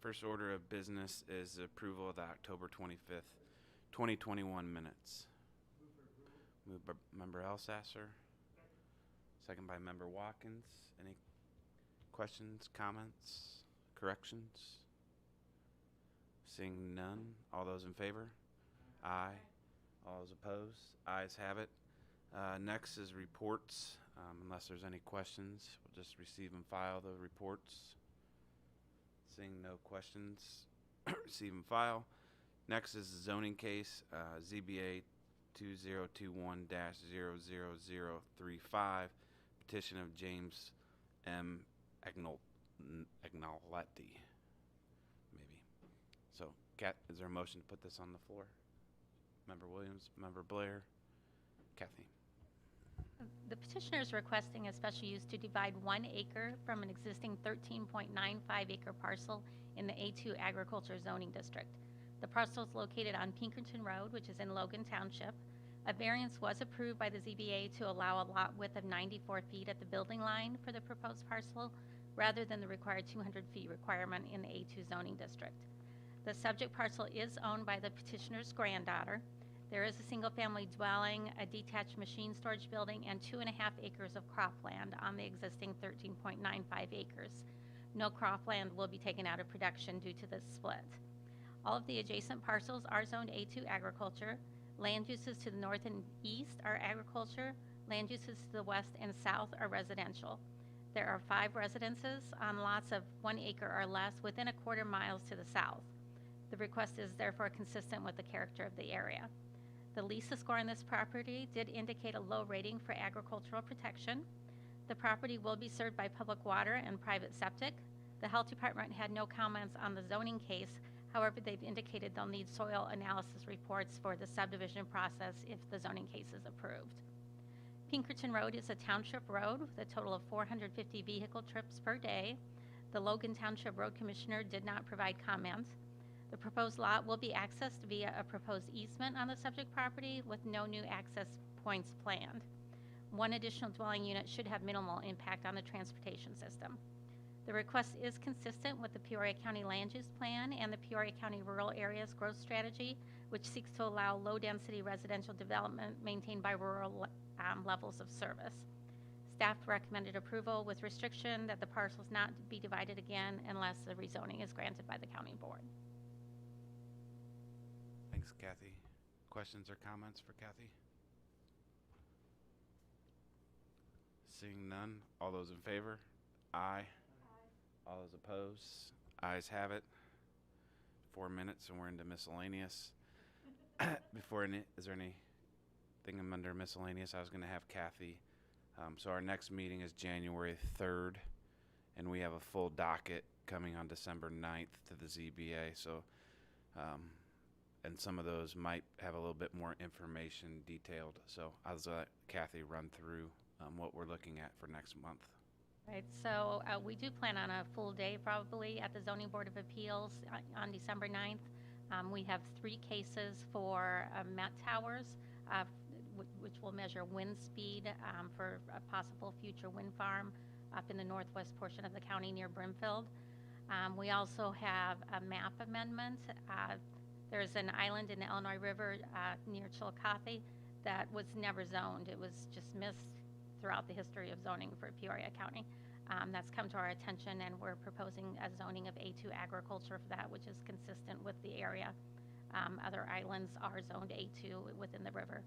First order of business is approval of the October 25th, 2021 minutes. Moved by Member Elsasser. Second by Member Watkins. Any questions, comments, corrections? Seeing none. All those in favor? Aye. All those opposed? Ayes have it. Next is reports. Unless there's any questions, we'll just receive and file the reports. Seeing no questions, receive and file. Next is the zoning case, ZBA 2021-00035, petition of James M. Agnoletti, maybe. So, Kat, is there a motion to put this on the floor? Member Williams, Member Blair, Kathy. The petitioner is requesting a special use to divide 1 acre from an existing 13.95 acre parcel in the A2 Agriculture Zoning District. The parcel is located on Pinkerton Road, which is in Logan Township. A variance was approved by the ZBA to allow a lot width of 94 feet at the building line for the proposed parcel, rather than the required 200 feet requirement in the A2 zoning district. The subject parcel is owned by the petitioner's granddaughter. There is a single-family dwelling, a detached machine storage building, and 2.5 acres of cropland on the existing 13.95 acres. No cropland will be taken out of production due to this split. All of the adjacent parcels are zoned A2 agriculture. Land uses to the north and east are agriculture. Land uses to the west and south are residential. There are 5 residences on lots of 1 acre or less within 1/4 miles to the south. The request is therefore consistent with the character of the area. The LISA score on this property did indicate a low rating for agricultural protection. The property will be served by public water and private septic. The health department had no comments on the zoning case. However, they've indicated they'll need soil analysis reports for the subdivision process if the zoning case is approved. Pinkerton Road is a township road with a total of 450 vehicle trips per day. The Logan Township Road Commissioner did not provide comments. The proposed lot will be accessed via a proposed easement on the subject property with no new access points planned. 1 additional dwelling unit should have minimal impact on the transportation system. The request is consistent with the Peoria County Land Use Plan and the Peoria County Rural Areas Growth Strategy, which seeks to allow low-density residential development maintained by rural levels of service. Staff recommended approval with restriction that the parcels not be divided again unless the rezoning is granted by the county board. Thanks, Kathy. Questions or comments for Kathy? Seeing none. All those in favor? Aye. All those opposed? Ayes have it. 4 minutes and we're into miscellaneous. Is there anything under miscellaneous? I was going to have Kathy. So our next meeting is January 3rd, and we have a full docket coming on December 9th to the ZBA. So, and some of those might have a little bit more information detailed. So I'll let Kathy run through what we're looking at for next month. Right, so we do plan on a full day probably at the Zoning Board of Appeals on December 9th. We have 3 cases for Met Towers, which will measure wind speed for a possible future wind farm up in the northwest portion of the county near Brimfield. We also have a map amendment. There's an island in the Illinois River near Chillicothe that was never zoned. It was just missed throughout the history of zoning for Peoria County. That's come to our attention, and we're proposing a zoning of A2 agriculture for that, which is consistent with the area. Other islands are zoned A2 within the river.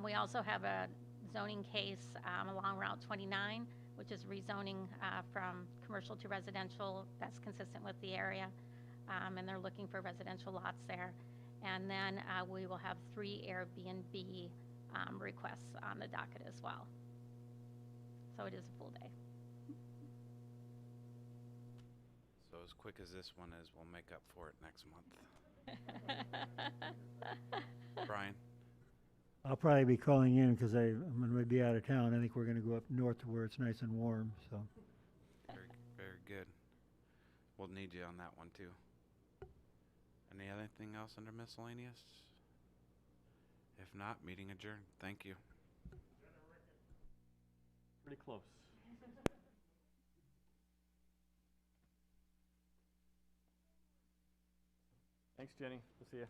We also have a zoning case along Route 29, which is rezoning from commercial to residential. That's consistent with the area, and they're looking for residential lots there. And then we will have 3 Airbnb requests on the docket as well. So it is a full day. So as quick as this one is, we'll make up for it next month. Brian? I'll probably be calling in because I'm going to be out of town. I think we're going to go up north to where it's nice and warm. So. Very, very good. We'll need you on that one too. Anything else under miscellaneous? If not, meeting adjourned. Thank you. Pretty close. Thanks, Jenny. We'll see you.